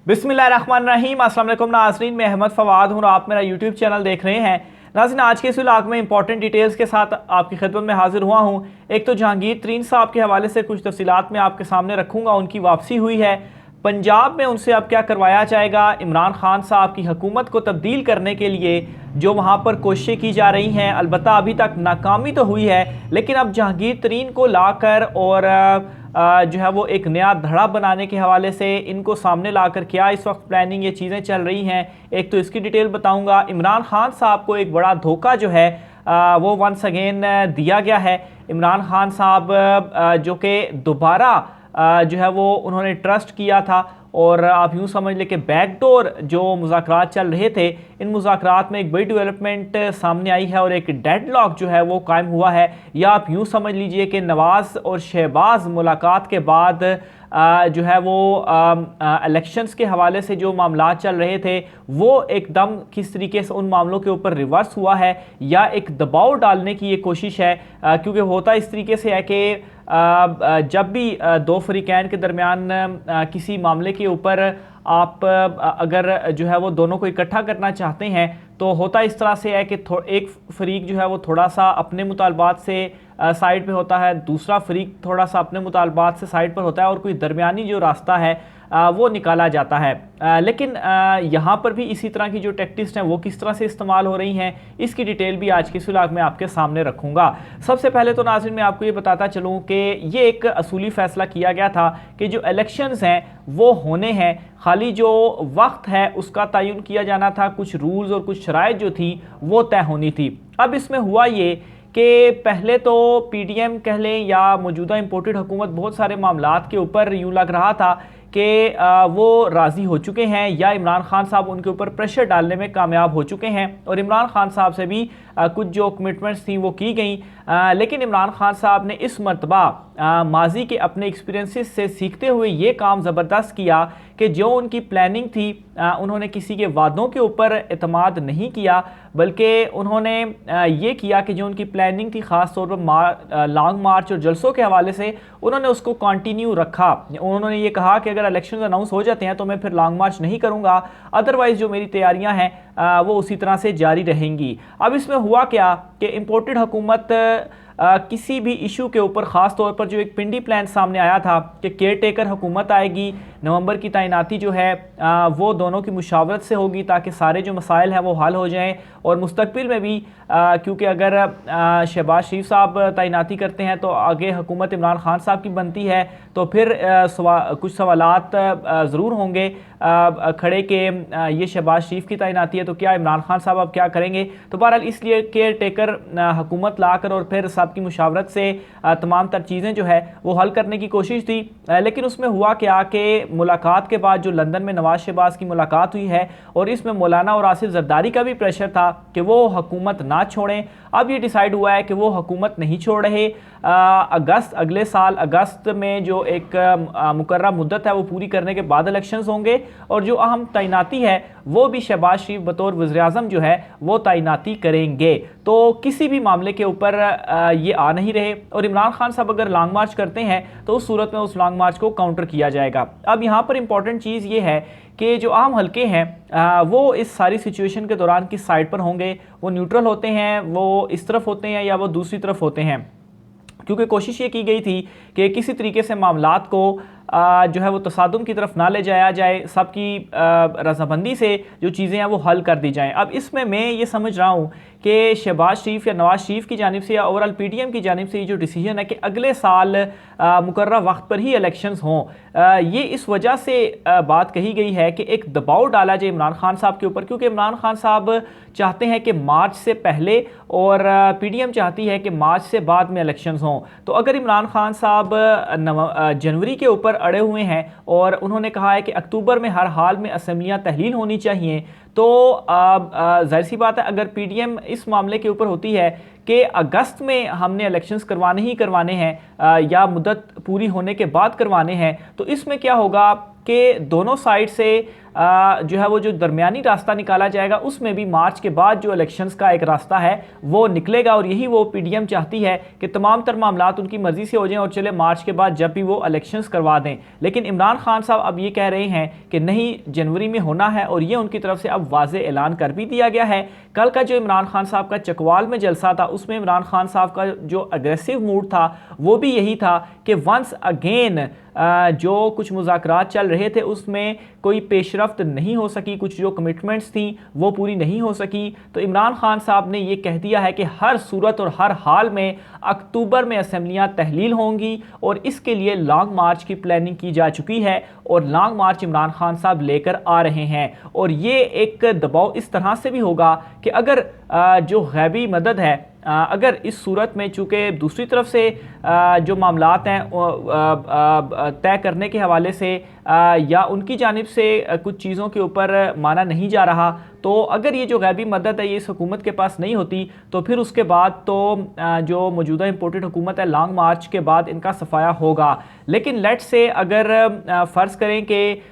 बिस्मिल्लाहिर्रहमानिर्रहीम। अस्सलाम वालेकुम नाज़रीन, मैं अहमद फवाद हूँ और आप मेरा यूट्यूब चैनल देख रहे हैं। नाज़रीन, आज के इस व्लॉग में इंपॉर्टेंट डिटेल्स के साथ आपकी खिदमत में हाजिर हुआ हूँ। एक तो जहांगीर तरीन साहब के हवाले से कुछ तफसीलात मैं आपके सामने रखूँगा। उनकी वापसी हुई है पंजाब में, उनसे अब क्या करवाया जाएगा। इमरान खान साहब की हुकूमत को तब्दील करने के लिए जो वहाँ पर कोशिशें की जा रही हैं, अलबत्ता अभी तक नाकामी तो हुई है, लेकिन अब जहांगीर तरीन को लाकर और जो है वो एक नया धड़ा बनाने के हवाले से इनको सामने लाकर क्या इस वक्त प्लानिंग ये चीज़ें चल रही हैं, एक तो इसकी डिटेल बताऊंगा। इमरान खान साहब को एक बड़ा धोखा जो है वो वंस अगेन दिया गया है। इमरान खान साहब जो कि दोबारा जो है वो उन्होंने ट्रस्ट किया था और आप यूँ समझ लें कि बैकडोर जो मुज़ाकरात चल रहे थे, इन मुज़ाकरात में एक बड़ी डेवलपमेंट सामने आई है और एक डेडलॉक जो है वो कायम हुआ है। या आप यूँ समझ लीजिए कि नवाज़ और शहबाज मुलाकात के बाद जो है वो इलेक्शंस के हवाले से जो मामलात चल रहे थे वो एकदम किस तरीके से उन मामलों के ऊपर रिवर्स हुआ है या एक दबाव डालने की ये कोशिश है। क्योंकि होता इस तरीके से है कि जब भी दो फरीकैन के दरमियान किसी मामले के ऊपर आप अगर जो है वो दोनों को इकट्ठा करना चाहते हैं तो होता इस तरह से है कि एक फरीक जो है वो थोड़ा सा अपने मुतालबात से साइड पे होता है, दूसरा फरीक थोड़ा सा अपने मुतालबात से साइड पर होता है और कोई दरमियानी जो रास्ता है वो निकाला जाता है। लेकिन यहाँ पर भी इसी तरह की जो टैक्टिक्स हैं वो किस तरह से इस्तेमाल हो रही हैं, इसकी डिटेल भी आज की इस व्लॉग में आपके सामने रखूँगा। सबसे पहले तो नाज़रीन मैं आपको ये बताता चलूँ कि ये एक असूली फ़ैसला किया गया था कि जो इलेक्शंस हैं वो होने हैं, खाली जो वक्त है उसका तयन किया जाना था, कुछ रूल्स और कुछ शराइत जो थी वो तय होनी थी। अब इसमें हुआ ये कि पहले तो पीडीएम कह लें या मौजूदा इंपोर्टेड हुकूमत बहुत सारे मामलात के ऊपर यूँ लग रहा था कि वो राज़ी हो चुके हैं या इमरान खान साहब उनके ऊपर प्रेशर डालने में कामयाब हो चुके हैं और इमरान खान साहब से भी कुछ जो कमिटमेंट्स थी वो की गई। लेकिन इमरान खान साहब ने इस मरतबा माजी के अपने एक्सपीरियंसेस से सीखते हुए ये काम ज़बरदस्त किया कि जो उनकी प्लानिंग थी उन्होंने किसी के वादों के ऊपर एतमाद नहीं किया, बल्कि उन्होंने ये किया कि जो उनकी प्लानिंग थी ख़ास तौर पर लॉन्ग मार्च और जलसों के हवाले से उन्होंने उसको कंटिन्यू रखा। उन्होंने ये कहा कि अगर इलेक्शन अनाउंस हो जाते हैं तो मैं फिर लॉन्ग मार्च नहीं करूँगा, अदरवाइज़ जो मेरी तैयारियाँ हैं वो उसी तरह से जारी रहेंगी। अब इसमें हुआ क्या कि इम्पोर्टेड हुकूमत किसी भी इशू के ऊपर ख़ास तौर पर जो एक पिंडी प्लान सामने आया था कि केयर टेकर हुकूमत आएगी, नवंबर की तैनाती जो है वो दोनों की मुशावरत से होगी ताकि सारे जो मसाइल हैं वो हल हो जाएं और मुस्तकबिल में भी क्योंकि अगर शहबाज शरीफ साहब तैनाती करते हैं तो आगे हुकूमत इमरान खान साहब की बनती है, तो फिर कुछ सवालात ज़रूर होंगे खड़े के ये शहबाज शरीफ की तैनाती है तो क्या इमरान खान साहब अब क्या करेंगे। तो बहरहाल इसलिए केयर टेकर हुकूमत लाकर और फिर साहब की मुशावरत से तमाम तर चीज़ें जो है वो हल करने की कोशिश थी। लेकिन उसमें हुआ क्या कि मुलाकात के बाद जो लंदन में नवाज शहबाज की मुलाकात हुई है और इसमें मौलाना और आसिफ जरदारी का भी प्रेशर था कि वो हुकूमत ना छोड़ें। अब ये डिसाइड हुआ है कि वो हुकूमत नहीं छोड़ रहे। अगले साल अगस्त में जो एक मुकर्रर मुद्दत है वो पूरी करने के बाद इलेक्शंस होंगे और जो अहम तैनाती है वो भी शहबाज शरीफ बतौर वज़ीर-ए-आज़म जो है वो तैनाती करेंगे। तो किसी भी मामले के ऊपर ये आ नहीं रहे और इमरान खान साहब अगर लॉन्ग मार्च करते हैं तो उस सूरत में उस लॉन्ग मार्च को काउंटर किया जाएगा। अब यहाँ पर इंपॉर्टेंट चीज़ ये है कि जो आम हल्के हैं वो इस सारी सिचुएशन के दौरान किस साइड पर होंगे, वो न्यूट्रल होते हैं, वो इस तरफ होते हैं या वो दूसरी तरफ होते हैं। क्योंकि कोशिश ये की गई थी कि किसी तरीके से मामलात को जो है वो तसादुम की तरफ ना ले जाया जाए, सबकी रजामंदी से जो चीज़ें हैं वो हल कर दी जाएं। अब इसमें मैं ये समझ रहा हूँ कि शहबाज शरीफ या नवाज शरीफ की जानिब से या ओवरऑल पीडीएम की जानिब से ये जो डिसीजन है कि अगले साल मुकर्रर वक्त पर ही इलेक्शंस हों, ये इस वजह से बात कही गई है कि एक दबाव डाला जाए इमरान खान साहब के ऊपर, क्योंकि इमरान खान साहब चाहते हैं कि मार्च से पहले और पीडीएम चाहती है कि मार्च से बाद में इलेक्शंस हों। तो अगर इमरान खान साहब जनवरी के ऊपर अड़े हुए हैं और उन्होंने कहा है कि अक्टूबर में हर हाल में असम्बलियाँ तहलील होनी चाहिए, तो जाहिर सी बात है अगर पीडीएम इस मामले के ऊपर होती है कि अगस्त में हमने इलेक्शंस करवाने ही करवाने हैं या मुद्दत पूरी होने के बाद करवाने हैं, तो इसमें क्या होगा कि दोनों साइड से जो है वो जो दरमियानी रास्ता निकाला जाएगा, उसमें भी मार्च के बाद जो इलेक्शंस का एक रास्ता है वो निकलेगा। और यही वो पीडीएम चाहती है कि तमाम तर मामलात उनकी मर्जी से हो जाएं और चले मार्च के बाद जब भी वो इलेक्शंस करवा दें। लेकिन इमरान खान साहब अब ये कह रहे हैं कि नहीं, जनवरी में होना है, और ये उनकी तरफ से अब वाज़े ऐलान कर भी दिया गया है। कल का जो इमरान खान साहब का चकवाल में जलसा था, उसमें इमरान खान साहब का जो अग्रेसिव मूड था वो भी यही था कि वंस अगेन जो कुछ मुज़ाकरात चल रहे थे उसमें कोई पेशरफ्त नहीं हो सकी, कुछ जो कमिटमेंट्स थी वो पूरी नहीं हो सकी। तो इमरान खान साहब ने ये कह दिया है कि हर सूरत और हर हाल में अक्टूबर में असम्बलियाँ तहलील होंगी, और इसके लिए लॉन्ग मार्च की प्लानिंग की जा चुकी है और लॉन्ग मार्च इमरान खान साहब लेकर आ रहे हैं। और ये एक दबाव इस तरह से भी होगा कि अगर जो गैबी मदद है, अगर इस सूरत में चूँकि दूसरी तरफ से जो मामलात हैं तय करने के हवाले से या उनकी जानिब से कुछ चीज़ों के ऊपर माना नहीं जा रहा, तो अगर ये जो गैबी मदद है ये इस हुकूमत के पास नहीं होती तो फिर उसके बाद तो जो मौजूदा इम्पोर्टेड हुकूमत है लॉन्ग मार्च के बाद इनका सफाया होगा। लेकिन लेट्स से अगर फ़र्ज़ करें कि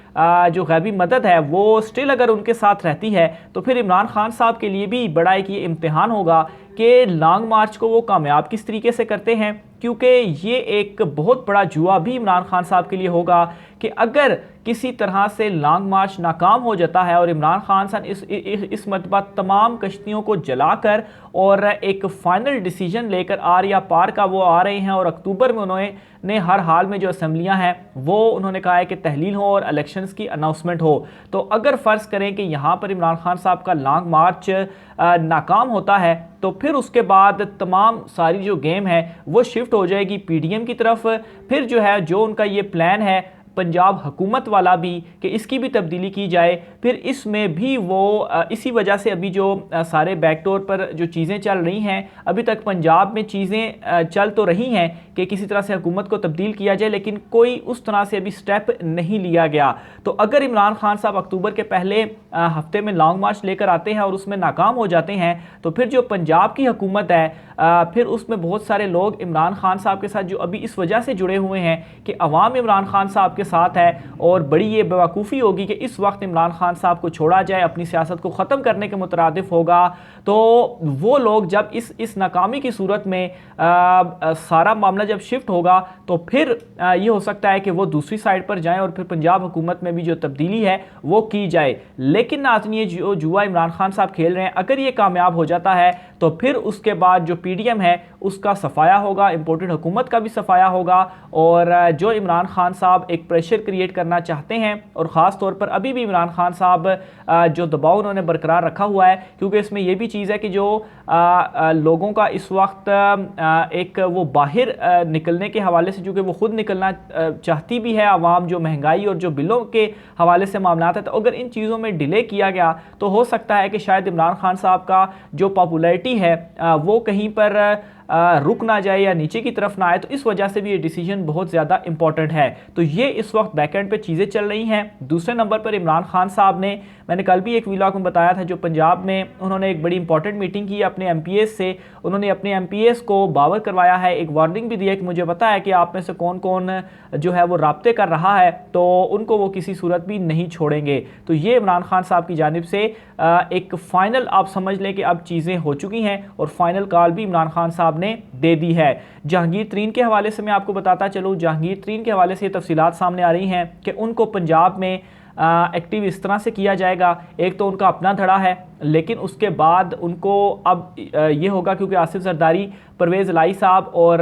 जो गैबी मदद है वो स्टिल अगर उनके साथ रहती है, तो फिर इमरान खान साहब के लिए भी बड़ा एक ये इम्तिहान होगा कि लॉन्ग मार्च को वो कामयाब किस तरीके से करते हैं, क्योंकि ये एक बहुत बड़ा जुआ भी इमरान खान साहब के लिए होगा कि अगर किसी तरह से लॉन्ग मार्च नाकाम हो जाता है और इमरान खान साहब इस मरतबा तमाम कश्तियों को जलाकर और एक फ़ाइनल डिसीजन लेकर आर या पार का वो आ रहे हैं, और अक्टूबर में उन्होंने हर हाल में जो असम्बलियां हैं वो उन्होंने कहा है कि तहलील हो और इलेक्शंस की अनाउंसमेंट हो। तो अगर फ़र्ज़ करें कि यहाँ पर इमरान खान साहब का लॉन्ग मार्च नाकाम होता है, तो फिर उसके बाद तमाम सारी जो गेम है वो शिफ्ट हो जाएगी पीडीएम की तरफ। फिर जो है जो उनका ये प्लान है पंजाब हुकूमत वाला भी कि इसकी भी तब्दीली की जाए, फिर इसमें भी वो इसी वजह से अभी जो सारे बैकडोर पर जो चीज़ें चल रही हैं, अभी तक पंजाब में चीज़ें चल तो रही हैं कि किसी तरह से हुकूमत को तब्दील किया जाए, लेकिन कोई उस तरह से अभी स्टेप नहीं लिया गया। तो अगर इमरान खान साहब अक्टूबर के पहले हफ्ते में लॉन्ग मार्च लेकर आते हैं और उसमें नाकाम हो जाते हैं, तो फिर जो पंजाब की हुकूमत है फिर उसमें बहुत सारे लोग इमरान खान साहब के साथ जो अभी इस वजह से जुड़े हुए हैं कि अवाम इमरान खान साहब के साथ है, और बड़ी ये बेवकूफ़ी होगी कि इस वक्त इमरान खान साहब को छोड़ा जाए, अपनी सियासत को ख़त्म करने के मुतरादिफ होगा। तो वो लोग जब इस नाकामी की सूरत में सारा मामला जब शिफ्ट होगा, तो फिर ये हो सकता है कि वो दूसरी साइड पर जाएं और फिर पंजाब हुकूमत में भी जो तब्दीली है वो की जाए। लेकिन नाज़रीन, ये जो जुआ इमरान खान साहब खेल रहे हैं, अगर ये कामयाब हो जाता है तो फिर उसके बाद जो पीडीएम है उसका सफाया होगा, इम्पोर्टेड हुकूमत का भी सफाया होगा, और जो इमरान खान साहब एक प्रेशर क्रिएट करना चाहते हैं, और ख़ास तौर पर अभी भी इमरान खान साहब जो दबाव उन्होंने बरकरार रखा हुआ है, क्योंकि इसमें यह भी चीज़ है कि जो लोगों का इस वक्त एक वो बाहर निकलने के हवाले से, चूँकि वो खुद निकलना चाहती भी है आवाम, जो महंगाई और जो बिलों के हवाले से मामला है, तो अगर इन चीज़ों में डिले किया गया तो हो सकता है कि शायद इमरान खान साहब का जो पॉपुलैरिटी है वो कहीं पर रुक ना जाए या नीचे की तरफ ना आए। तो इस वजह से भी ये डिसीजन बहुत ज़्यादा इंपॉर्टेंट है। तो ये इस वक्त बैकएंड पे चीज़ें चल रही हैं। दूसरे नंबर पर इमरान खान साहब ने, मैंने कल भी एक व्लॉग में बताया था, जो पंजाब में उन्होंने एक बड़ी इंपॉर्टेंट मीटिंग की अपने एमपीएस से। उन्होंने अपने एमपीएस को बावर करवाया है, एक वार्निंग भी दी है कि मुझे पता है कि आप में से कौन कौन जो है वो राब्ते कर रहा है, तो उनको वो किसी सूरत भी नहीं छोड़ेंगे। तो ये इमरान खान साहब की जानिब से एक फ़ाइनल, आप समझ लें कि अब चीज़ें हो चुकी हैं और फाइनल कॉल भी इमरान खान साहब ने दे दी है। जहांगीर तरीन के हवाले से मैं आपको बताता चलूँ, जहांगीर तरीन के हवाले से ये तफसीलात सामने आ रही हैं कि उनको पंजाब में एक्टिव इस तरह से किया जाएगा। एक तो उनका अपना धड़ा है, लेकिन उसके बाद उनको अब ये होगा, क्योंकि आसिफ जरदारी, परवेज़ इलाही साहब और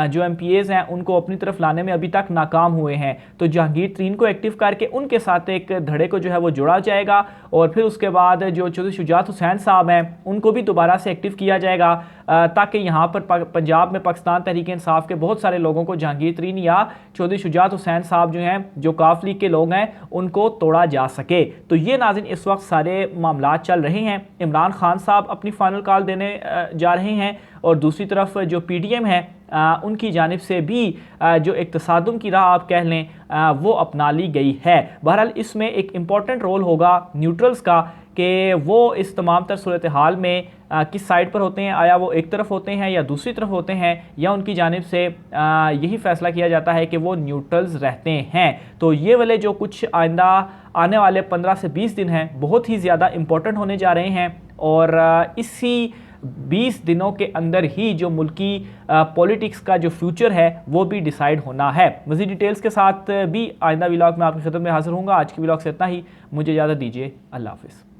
जो एमपीएस हैं उनको अपनी तरफ लाने में अभी तक नाकाम हुए हैं। तो जहांगीर तरीन को एक्टिव करके उनके साथ एक धड़े को जो है वो जोड़ा जाएगा, और फिर उसके बाद जो चौधरी शुजात हुसैन साहब हैं उनको भी दोबारा से एक्टिव किया जाएगा, ताकि यहाँ पर पंजाब में पाकिस्तान तहरीक इंसाफ के बहुत सारे लोगों को जहांगीर तरीन या चौधरी शुजात हुसैन साहब जो हैं, जो काफ लीग के लोग हैं, उनको तोड़ा जा सके। तो ये नाज़रीन इस वक्त सारे मामला चल रहे हैं। इमरान खान साहब अपनी फाइनल कॉल देने जा रहे हैं, और दूसरी तरफ जो पीडीएम है उनकी जानिब से भी जो एक तसादुम की राह आप कह लें वो अपना ली गई है। बहरहाल इसमें एक इम्पॉर्टेंट रोल होगा न्यूट्रल्स का, कि वो इस तमाम तर सूरत हाल में किस साइड पर होते हैं, आया वो एक तरफ होते हैं या दूसरी तरफ होते हैं, या उनकी जानिब से यही फैसला किया जाता है कि वो न्यूट्रल्स रहते हैं। तो ये वाले जो कुछ आइंदा आने वाले 15 से 20 दिन हैं बहुत ही ज़्यादा इम्पोर्टेंट होने जा रहे हैं, और इसी 20 दिनों के अंदर ही जो मुल्की पॉलिटिक्स का जो फ्यूचर है वो भी डिसाइड होना है। मज़ीद डिटेल्स के साथ भी आइंदा व्लॉग में आपकी खिदमत में हाजिर होऊंगा। आज की व्लॉग से इतना ही, मुझे इजाज़त दीजिए, अल्लाह हाफ़िज़।